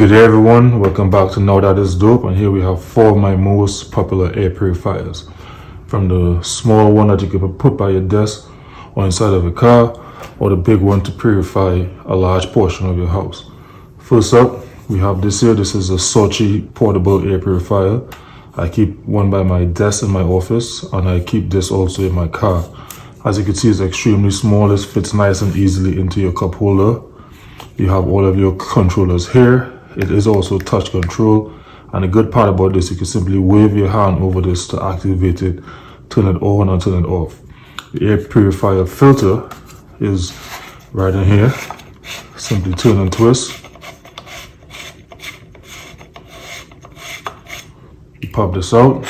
Good day everyone, welcome back to Now That Is Dope, and here we have 4 of my most popular air purifiers. From the small one that you can put by your desk or inside of a car, or the big one to purify a large portion of your house. First up, we have this here. This is a Scosche portable air purifier. I keep one by my desk in my office, and I keep this also in my car. As you can see, it's extremely small. It fits nice and easily into your cup holder. You have all of your controllers here. It is also touch control, and the good part about this, you can simply wave your hand over this to activate it, turn it on and turn it off. The air purifier filter is right in here. Simply turn and twist. You pop this out,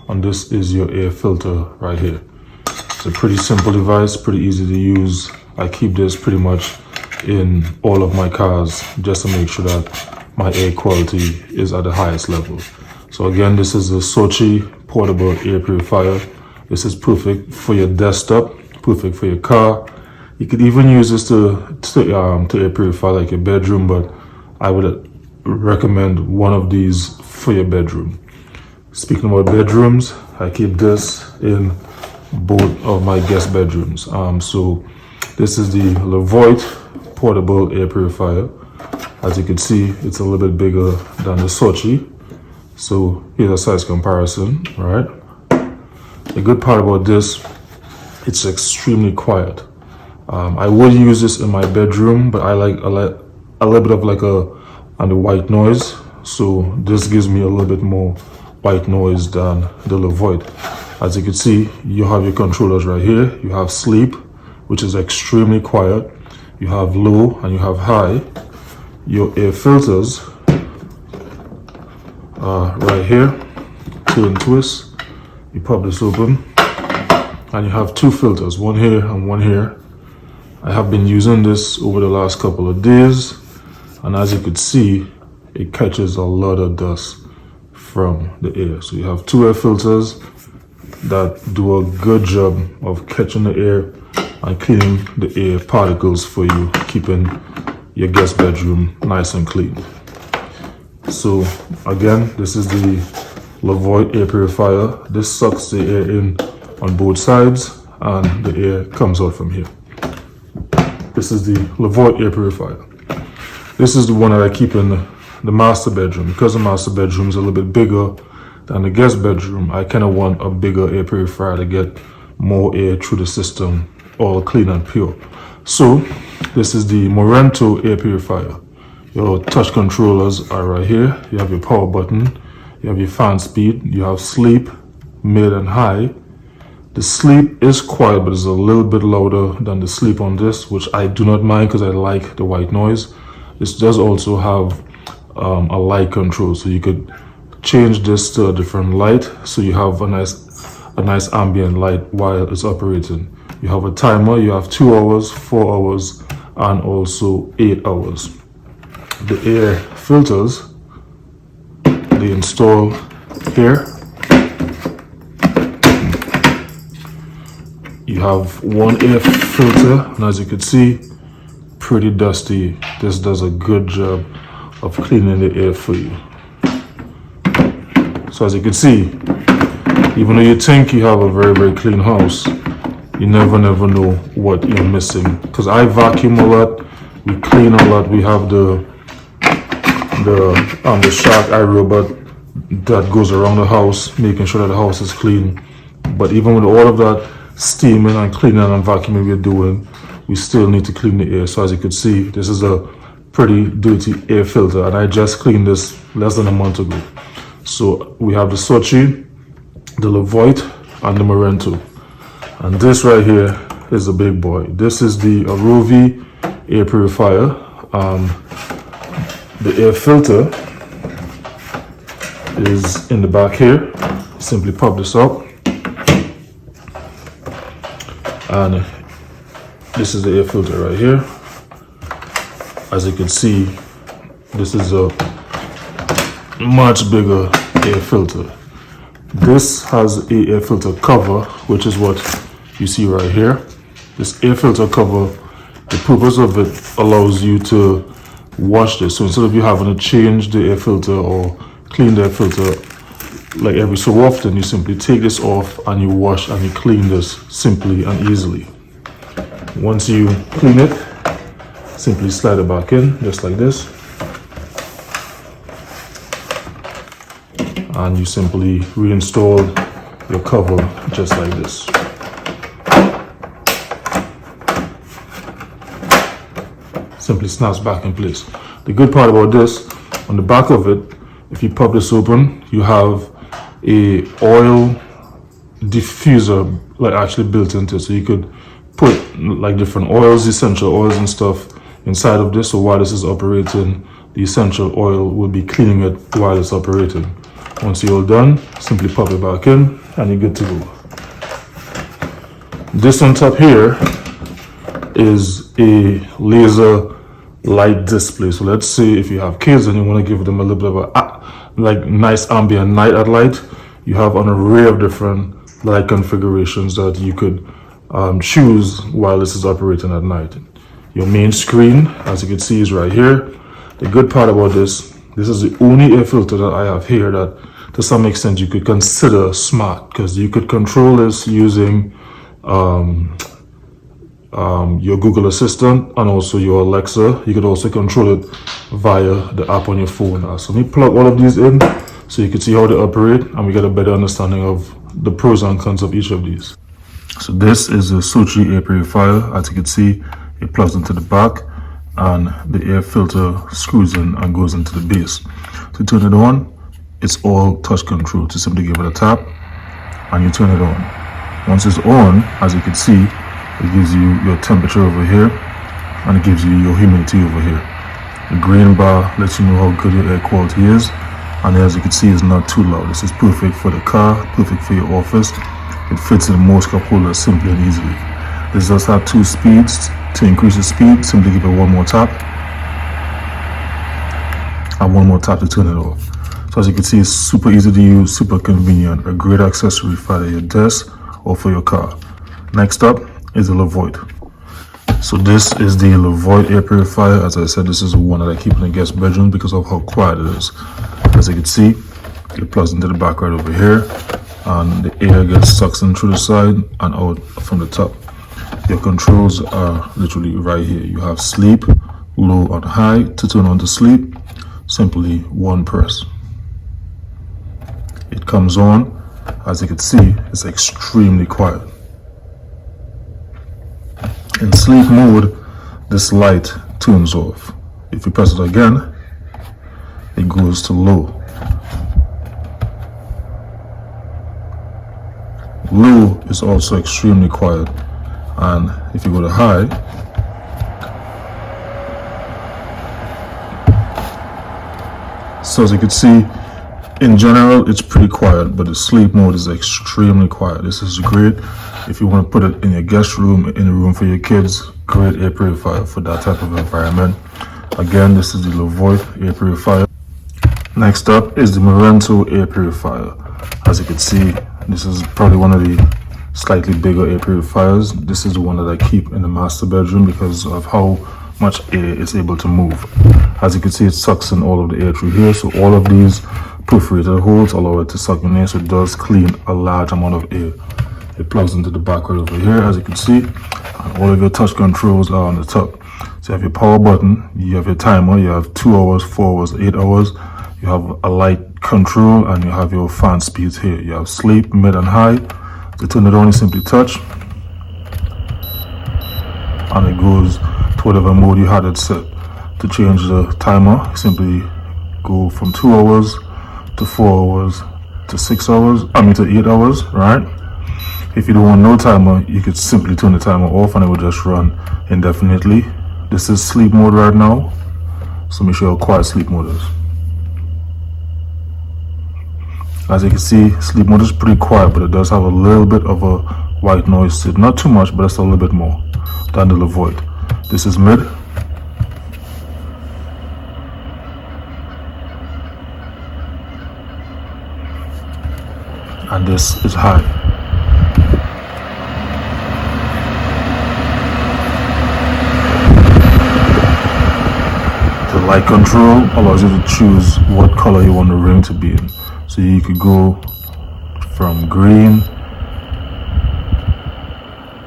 and this is your air filter right here. It's a pretty simple device, pretty easy to use. I keep this pretty much in all of my cars just to make sure that my air quality is at the highest level. So again, this is a Scosche portable air purifier. This is perfect for your desktop, perfect for your car. You could even use this to air purify like your bedroom, but I would recommend one of these for your bedroom. Speaking about bedrooms, I keep this in both of my guest bedrooms. So this is the Levoit portable air purifier. As you can see, it's a little bit bigger than the Scosche. So here's a size comparison, right? The good part about this, it's extremely quiet. I would use this in my bedroom, but I like a little bit of like on the white noise. So this gives me a little bit more white noise than the Levoit. As you can see, you have your controllers right here. You have sleep, which is extremely quiet. You have low and you have high. Your air filters are right here. Turn, twist. You pop this open, and you have 2 filters, one here and one here. I have been using this over the last couple of days, and as you can see, it catches a lot of dust from the air. So you have 2 air filters that do a good job of catching the air and cleaning the air particles for you, keeping your guest bedroom nice and clean. So again, this is the Levoit air purifier. This sucks the air in on both sides, and the air comes out from here. This is the Levoit air purifier. This is the one that I keep in the master bedroom. Because the master bedroom is a little bit bigger than the guest bedroom, I kind of want a bigger air purifier to get more air through the system, all clean and pure. So this is the Morento air purifier. Your touch controllers are right here. You have your power button, you have your fan speed, you have sleep, mid and high. The sleep is quiet, but it's a little bit louder than the sleep on this, which I do not mind because I like the white noise. This does also have a light control, so you could change this to a different light, so you have a nice ambient light while it's operating. You have a timer. You have 2 hours, 4 hours, and also 8 hours. The air filters, they install here. You have 1 air filter, and as you can see, pretty dusty. This does a good job of cleaning the air for you. So as you can see, even though you think you have a very, very clean house, you never know what you're missing. Because I vacuum a lot, we clean a lot. We have the Shark iRobot that goes around the house, making sure that the house is clean. But even with all of that steaming and cleaning and vacuuming we're doing, we still need to clean the air. So as you can see, this is a pretty dirty air filter, and I just cleaned this less than a month ago. So we have the Scosche, the Levoit, and the Morento. And this right here is a big boy. This is the Aroeve air purifier. The air filter is in the back here. Simply pop this up, and this is the air filter right here. As you can see, this is a much bigger air filter. This has a air filter cover, which is what you see right here. This air filter cover, the purpose of it allows you to wash this. So instead of you having to change the air filter or clean the air filter like every so often, you simply take this off and you wash and you clean this simply and easily. Once you clean it, simply slide it back in just like this, and you simply reinstall your cover just like this. Simply snaps back in place. The good part about this, on the back of it, if you pop this open, you have a oil diffuser like actually built into it, so you could put like different oils, essential oils and stuff inside of this. So while this is operating, the essential oil will be cleaning it while it's operating. Once you're all done, simply pop it back in and you're good to go. This on top here is a laser light display. So let's say if you have kids and you want to give them a little bit of a like nice ambient night at light, you have an array of different light configurations that you could choose while this is operating at night. Your main screen, as you can see, is right here. The good part about this is the only air filter that I have here that to some extent you could consider smart, because you could control this using your Google Assistant and also your Alexa. You could also control it via the app on your phone. So let me plug all of these in so you can see how they operate and we get a better understanding of the pros and cons of each of these. So this is a Scosche Air Purifier. As you can see, it plugs into the back and the air filter screws in and goes into the base. To turn it on, it's all touch control. To simply give it a tap and you turn it on. Once it's on, as you can see, it gives you your temperature over here and it gives you your humidity over here. The green bar lets you know how good your air quality is, and as you can see, it's not too loud. This is perfect for the car, perfect for your office. It fits in most cup holders simply and easily. This does have 2 speeds. To increase the speed, simply give it one more tap and one more tap to turn it off. So as you can see, it's super easy to use, super convenient, a great accessory for either your desk or for your car. Next up is the Levoit. So this is the Levoit air purifier. As I said, this is the one that I keep in the guest bedroom because of how quiet it is. As you can see, it plugs into the back right over here and the air gets sucked in through the side and out from the top. Your controls are literally right here. You have sleep, low and high. To turn on to sleep, simply one press. It comes on. As you can see, it's extremely quiet. In sleep mode, this light turns off. If you press it again, it goes to low. Low is also extremely quiet, and if you go to high, so as you can see, in general it's pretty quiet, but the sleep mode is extremely quiet. This is great if you want to put it in your guest room, in a room for your kids. Great air purifier for that type of environment. Again, this is the Levoit air purifier. Next up is the Morento air purifier. As you can see, this is probably one of the slightly bigger air purifiers. This is the one that I keep in the master bedroom because of how much air it's able to move. As you can see, it sucks in all of the air through here, so all of these perforated holes allow it to suck in air, so it does clean a large amount of air. It plugs into the back right over here, as you can see, and all of your touch controls are on the top. So you have your power button, you have your timer, you have 2 hours, 4 hours, 8 hours, you have a light control, and you have your fan speeds here. You have sleep, mid and high. To turn it on, you simply touch and it goes to whatever mode you had it set. To change the timer, you simply go from 2 hours to 4 hours to 6 hours, to 8 hours, right? If you don't want no timer, you could simply turn the timer off and it will just run indefinitely. This is sleep mode right now, so make sure how quiet sleep mode is. As you can see, sleep mode is pretty quiet, but it does have a little bit of a white noise to it. Not too much, but it's a little bit more than the Levoit. This is mid. And this is high. The light control allows you to choose what color you want the ring to be in. So you could go from green.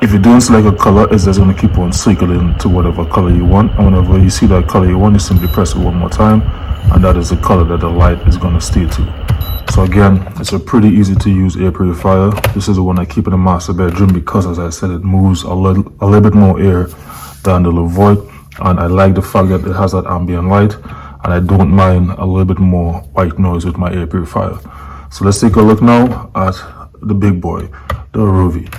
If you don't select a color, it's just going to keep on cycling to whatever color you want. And whenever you see that color you want, you simply press it one more time, and that is the color that the light is going to stay to. So again, it's a pretty easy to use air purifier. This is the one I keep in the master bedroom because, as I said, it moves a little bit more air than the Levoit, and I like the fact that it has that ambient light, and I don't mind a little bit more white noise with my air purifier. So let's take a look now at the big boy, the Aroeve.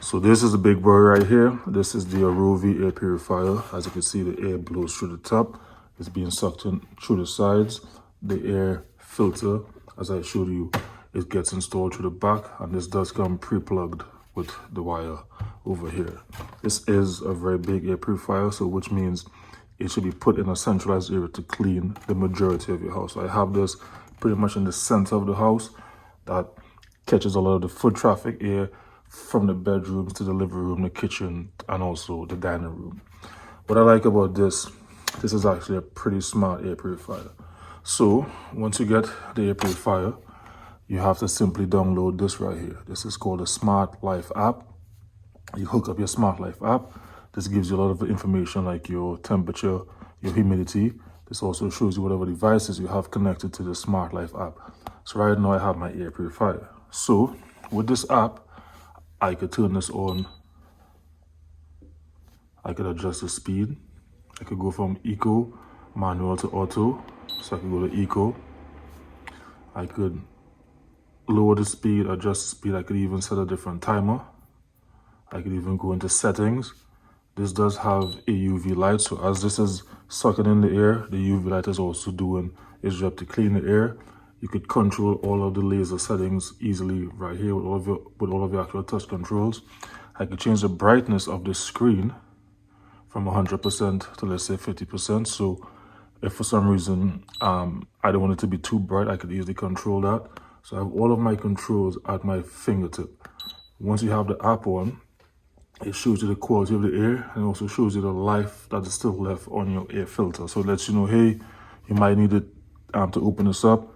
So this is the big boy right here. This is the Aroeve air purifier. As you can see, the air blows through the top. It's being sucked in through the sides. The air filter, as I showed you, it gets installed through the back, and this does come pre-plugged with the wire over here. This is a very big air purifier, so which means it should be put in a centralized area to clean the majority of your house. So I have this pretty much in the center of the house that catches a lot of the foot traffic air from the bedrooms to the living room, the kitchen, and also the dining room. What I like about this is actually a pretty smart air purifier. So once you get the air purifier, you have to simply download this right here. This is called the Smart Life app. You hook up your Smart Life app. This gives you a lot of information like your temperature, your humidity. This also shows you whatever devices you have connected to the Smart Life app. So right now I have my air purifier. So with this app, I could turn this on. I could adjust the speed. I could go from eco, manual to auto. So I could go to eco. I could lower the speed, adjust the speed. I could even set a different timer. I could even go into settings. This does have a UV light. So as this is sucking in the air, the UV light is also doing its job to clean the air. You could control all of the laser settings easily right here with all of your actual touch controls. I could change the brightness of the screen from 100% to, let's say, 50%. So if for some reason I don't want it to be too bright, I could easily control that. So I have all of my controls at my fingertip. Once you have the app on, it shows you the quality of the air, and also shows you the life that is still left on your air filter. So it lets you know, hey, you might need it to open this up,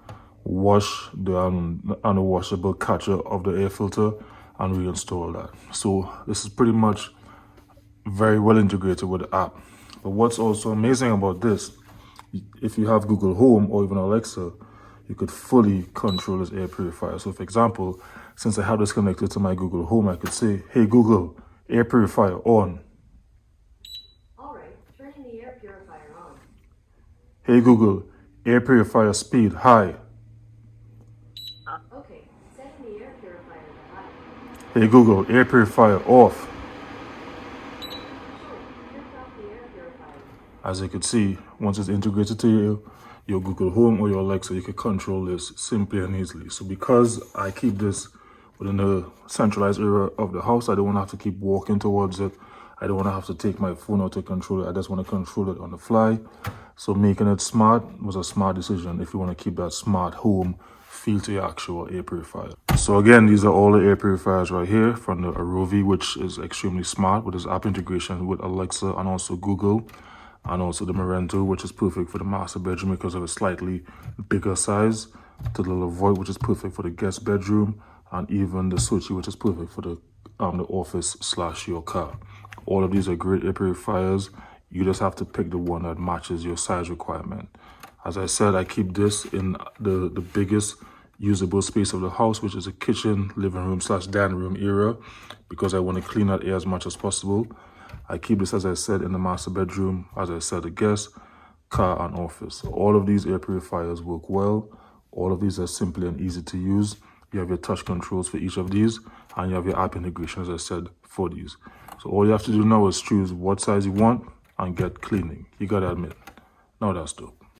wash the unwashable catcher of the air filter, and reinstall that. So this is pretty much very well integrated with the app. But what's also amazing about this, if you have Google Home or even Alexa, you could fully control this air purifier. So for example, since I have this connected to my Google Home, I could say, hey Google, air purifier on. All right, turning the air purifier on. Hey Google, air purifier speed high. Okay, setting the air purifier to high. Hey Google, air purifier off. Sure, turn off the air purifier. As you can see, once it's integrated to your Google Home or your Alexa, you can control this simply and easily. So because I keep this within the centralized area of the house, I don't want to have to keep walking towards it. I don't want to have to take my phone out to control it. I just want to control it on the fly. So making it smart was a smart decision if you want to keep that smart home feel to your actual air purifier. So again, these are all the air purifiers right here from the Aroeve, which is extremely smart with its app integration with Alexa and also Google, and also the Morento, which is perfect for the master bedroom because of a slightly bigger size, to the Levoit, which is perfect for the guest bedroom, and even the Scosche, which is perfect for the office / your car. All of these are great air purifiers. You just have to pick the one that matches your size requirement. As I said, I keep this in the biggest usable space of the house, which is a kitchen, living room / dining room area, because I want to clean that air as much as possible. I keep this, as I said, in the master bedroom, as I said, the guest, car, and office. So all of these air purifiers work well. All of these are simple and easy to use. You have your touch controls for each of these, and you have your app integration, as I said, for these. So all you have to do now is choose what size you want and get cleaning. You gotta admit, now that's dope.